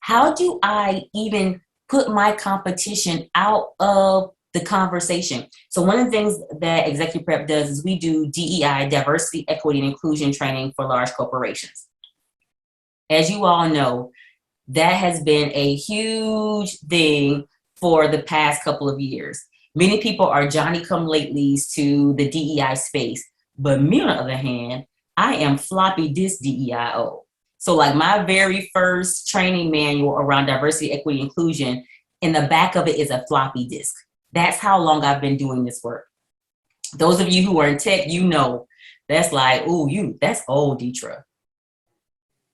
How do I even put my competition out of the conversation? So one of the things that Executive Prep does is we do DEI, diversity, equity, and inclusion training for large corporations. As you all know, that has been a huge thing for the past couple of years. Many people are Johnny-come-latelys to the DEI space, but me on the other hand, I am floppy disk DEIO. So like my very first training manual around diversity, equity, inclusion, in the back of it is a floppy disk. That's how long I've been doing this work. Those of you who are in tech, you know, that's like, ooh, that's old, Deetra.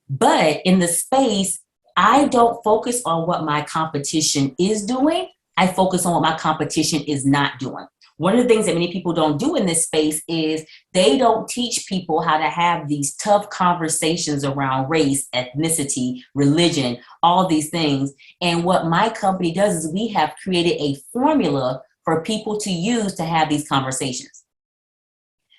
But in the space, I don't focus on what my competition is doing. I focus on what my competition is not doing. One of the things that many people don't do in this space is they don't teach people how to have these tough conversations around race, ethnicity, religion, all these things. And what my company does is we have created a formula for people to use to have these conversations.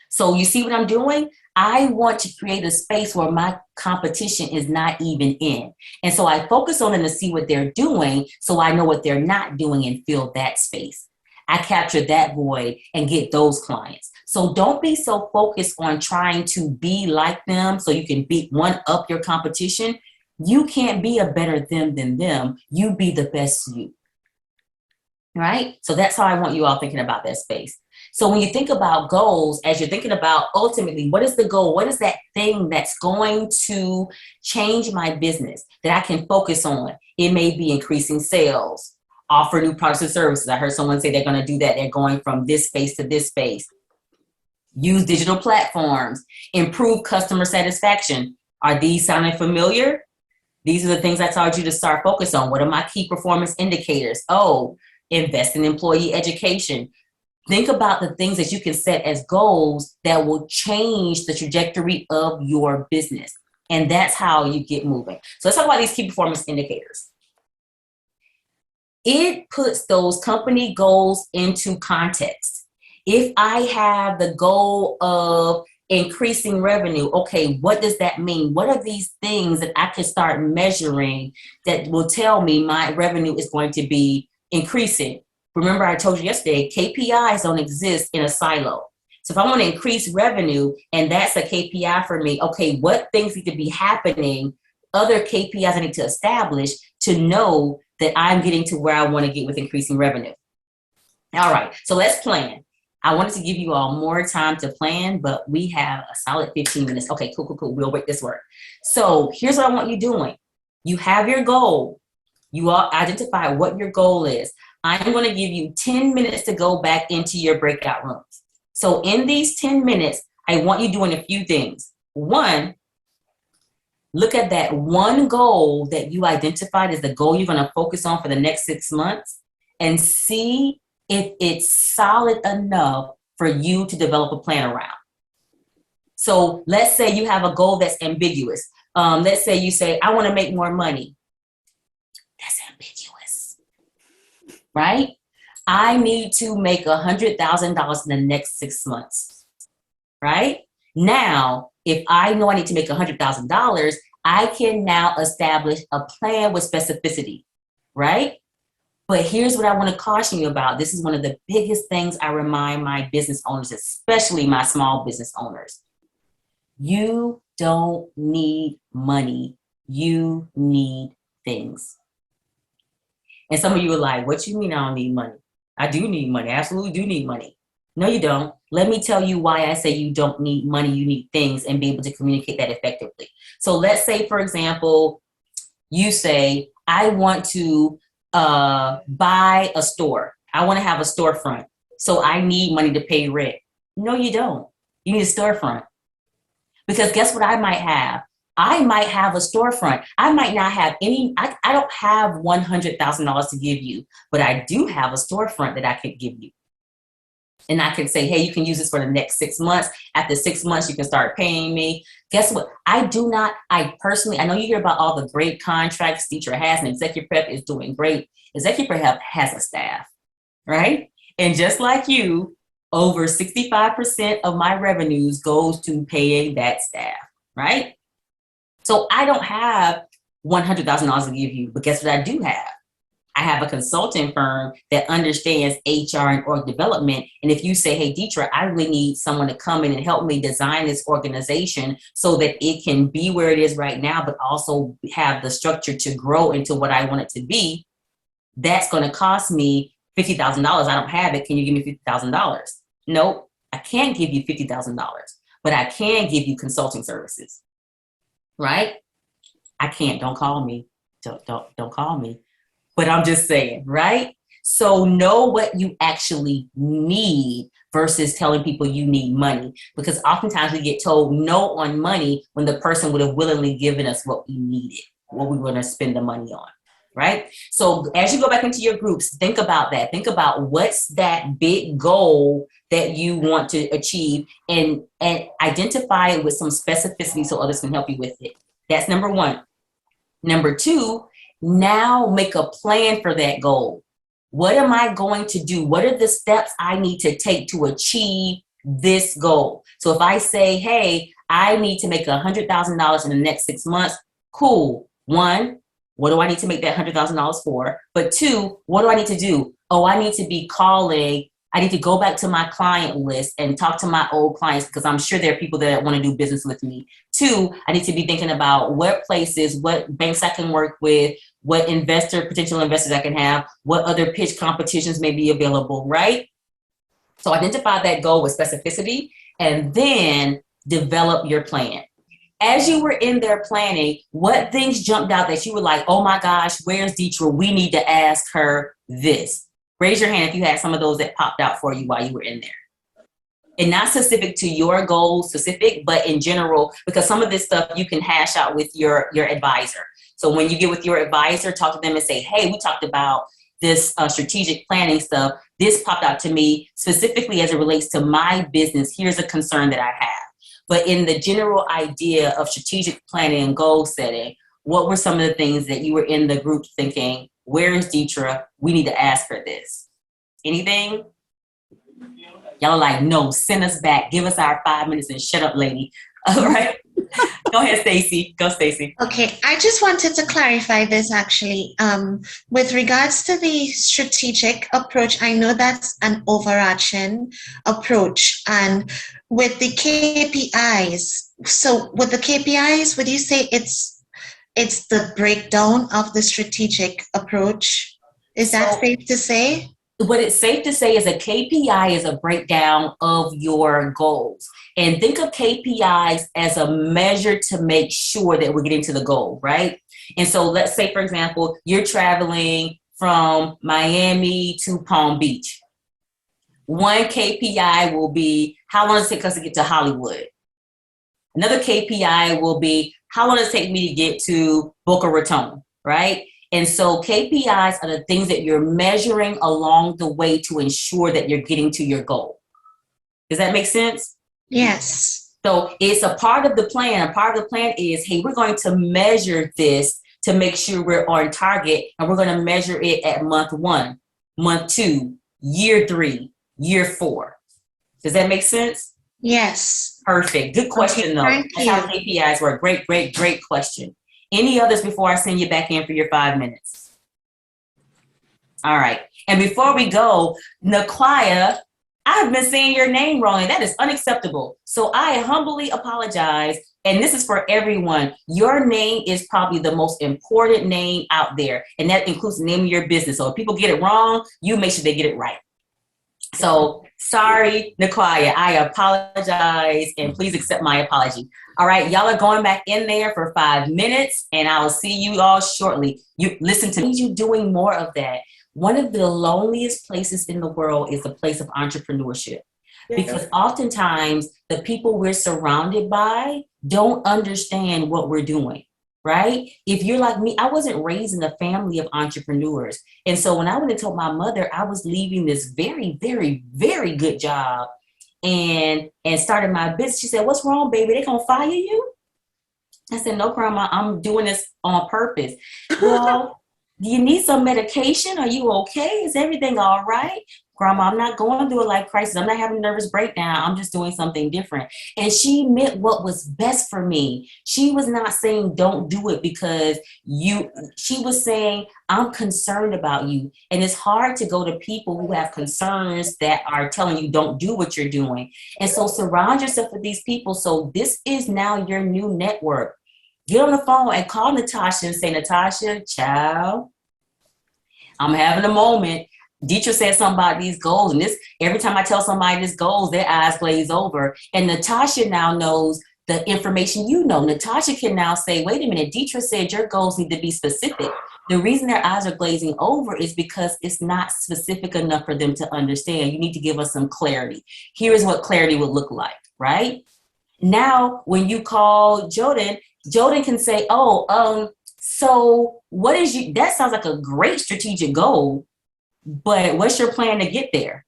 So you see what I'm doing? I want to create a space where my competition is not even in. And so I focus on them to see what they're doing so I know what they're not doing and fill that space. I capture that void and get those clients. So don't be so focused on trying to be like them so you can beat one up your competition. You can't be a better them than them. You be the best you. Right? So that's how I want you all thinking about that space. So when you think about goals, as you're thinking about ultimately, what is the goal? What is that thing that's going to change my business that I can focus on? It may be increasing sales, offer new products and services. I heard someone say they're going to do that. They're going from this space to this space. Use digital platforms, improve customer satisfaction. Are these sounding familiar? These are the things I told you to start focus on. What are my key performance indicators? Oh, invest in employee education. Think about the things that you can set as goals that will change the trajectory of your business. And that's how you get moving. So let's talk about these key performance indicators. It puts those company goals into context. If I have the goal of increasing revenue, okay, what does that mean? What are these things that I can start measuring that will tell me my revenue is going to be increasing? Remember, I told you yesterday, KPIs don't exist in a silo. So if I want to increase revenue and that's a KPI for me, okay, what things need to be happening, other KPIs I need to establish to know that I'm getting to where I want to get with increasing revenue. All right, so let's plan. I wanted to give you all more time to plan, but we have a solid 15 minutes. Okay, cool. We'll make this work. So here's what I want you doing. You have your goal. You all identify what your goal is. I'm going to give you 10 minutes to go back into your breakout rooms. So in these 10 minutes, I want you doing a few things. One, look at that one goal that you identified as the goal you're going to focus on for the next 6 months and see if it's solid enough for you to develop a plan around. So let's say you have a goal that's ambiguous. Let's say you say, I want to make more money. That's ambiguous, right? I need to make $100,000 in the next 6 months, right? Now, if I know I need to make $100,000, I can now establish a plan with specificity, right? But here's what I want to caution you about. This is one of the biggest things I remind my business owners, especially my small business owners. You don't need money. You need things. And some of you are like, what you mean I don't need money? I do need money. I absolutely do need money. No, you don't. Let me tell you why I say you don't need money, you need things, and be able to communicate that effectively. So let's say, for example, you say, I want to buy a store. I want to have a storefront. So I need money to pay rent. No, you don't. You need a storefront. Because guess what I might have? I might have a storefront. I might not have any, I don't have $100,000 to give you, but I do have a storefront that I could give you. And I can say, hey, you can use this for the next 6 months. After 6 months, you can start paying me. Guess what? I know you hear about all the great contracts Teacher has, and Executive Prep is doing great. Executive Prep has a staff, right? And just like you, over 65% of my revenues goes to paying that staff, right? So I don't have $100,000 to give you, but guess what I do have? I have a consulting firm that understands HR and org development. And if you say, hey, Deetra, I really need someone to come in and help me design this organization so that it can be where it is right now, but also have the structure to grow into what I want it to be, that's going to cost me $50,000. I don't have it. Can you give me $50,000? Nope, I can't give you $50,000, but I can give you consulting services, right? I can't. Don't call me. Don't call me. But I'm just saying, right? So know what you actually need versus telling people you need money, because oftentimes we get told no on money when the person would have willingly given us what we needed, what we were going to spend the money on, right? So as you go back into your groups, think about that. Think about what's that big goal that you want to achieve, and identify it with some specificity so others can help you with it. That's number one. Number two, now make a plan for that goal. What am I going to do? What are the steps I need to take to achieve this goal? So if I say, hey, I need to make $100,000 in the next 6 months, cool. One, what do I need to make that $100,000 for? But two, what do I need to do? Oh, I need to be calling. I need to go back to my client list and talk to my old clients, because I'm sure there are people that want to do business with me. Two, I need to be thinking about what places, what banks I can work with, what potential investors I can have, what other pitch competitions may be available, right? So identify that goal with specificity and then develop your plan. As you were in there planning, what things jumped out that you were like, oh my gosh, where's Deetra? We need to ask her this. Raise your hand if you had some of those that popped out for you while you were in there. And not specific to your goal specific, but in general, because some of this stuff you can hash out with your advisor. So when you get with your advisor, talk to them and say, hey, we talked about this strategic planning stuff. This popped out to me specifically as it relates to my business. Here's a concern that I have. But in the general idea of strategic planning and goal setting, what were some of the things that you were in the group thinking, where is Deetra? We need to ask her this. Anything? Y'all are like, no, send us back. Give us our 5 minutes and shut up, lady. All right. Go ahead, Stacy. Go, Stacy.
Okay, I just wanted to clarify this actually. With regards to the strategic approach, I know that's an overarching approach. And with the KPIs, so with the KPIs, would you say it's the breakdown of the strategic approach? Is that safe to say?
What it's safe to say is a KPI is a breakdown of your goals. And think of KPIs as a measure to make sure that we're getting to the goal, right? And so let's say, for example, you're traveling from Miami to Palm Beach. One KPI will be how long does it take us to get to Hollywood? Another KPI will be how long does it take me to get to Boca Raton, right? And so KPIs are the things that you're measuring along the way to ensure that you're getting to your goal. Does that make sense?
Yes.
So it's a part of the plan. A part of the plan is, hey, we're going to measure this to make sure we're on target, and we're going to measure it at month 1, month 2, year 3, year 4. Does that make sense?
Yes.
Perfect. Good question, though. That's how KPIs work. Great, great, great question. Any others before I send you back in for your 5 minutes? All right. And before we go, Naquia, I've been saying your name wrong, and that is unacceptable. So I humbly apologize. And this is for everyone. Your name is probably the most important name out there, and that includes the name of your business. So if people get it wrong, you make sure they get it right. So sorry, Naquaya, I apologize and please accept my apology. All right, y'all are going back in there for 5 minutes and I will see you all shortly. You listen to me, you doing more of that. One of the loneliest places in the world is the place of entrepreneurship. Because oftentimes the people we're surrounded by don't understand what we're doing, right? If you're like me, I wasn't raised in a family of entrepreneurs. And so when I went and told my mother I was leaving this very, very, very good job and started my business, she said, "What's wrong, baby? They gonna fire you?" I said, "No, Grandma, I'm doing this on purpose." "Well, do you need some medication? Are you okay? Is everything all right?" "Grandma, I'm not going through a life crisis. I'm not having a nervous breakdown. I'm just doing something different." And she meant what was best for me. She was not saying don't do it because she was saying, "I'm concerned about you." And it's hard to go to people who have concerns that are telling you don't do what you're doing. And so surround yourself with these people. So this is now your new network. Get on the phone and call Natasha and say, "Natasha, child, I'm having a moment. Deetra said something about these goals, and this every time I tell somebody this goals, their eyes glaze over." And Natasha now knows the information you know. Natasha can now say, "Wait a minute, Deetra said your goals need to be specific." The reason their eyes are glazing over is because it's not specific enough for them to understand. You need to give us some clarity. Here's what clarity would look like, right? Now, when you call Jordan can say, so what is that sounds like a great strategic goal, but what's your plan to get there?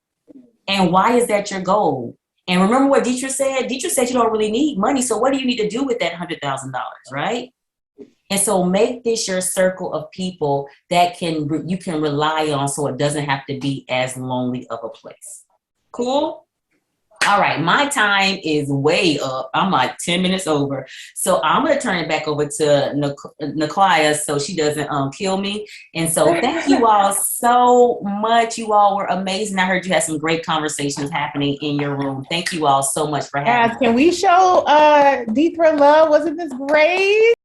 And why is that your goal? And remember what Deetra said? Deetra said you don't really need money. So what do you need to do with that $100,000, right? And so make this your circle of people that you can rely on so it doesn't have to be as lonely of a place. Cool? All right, my time is way up. I'm like 10 minutes over. So I'm going to turn it back over to Naquaya so she doesn't kill me. And so thank you all so much. You all were amazing. I heard you had some great conversations happening in your room. Thank you all so much for having me.
Can we show Deetra love? Wasn't this great?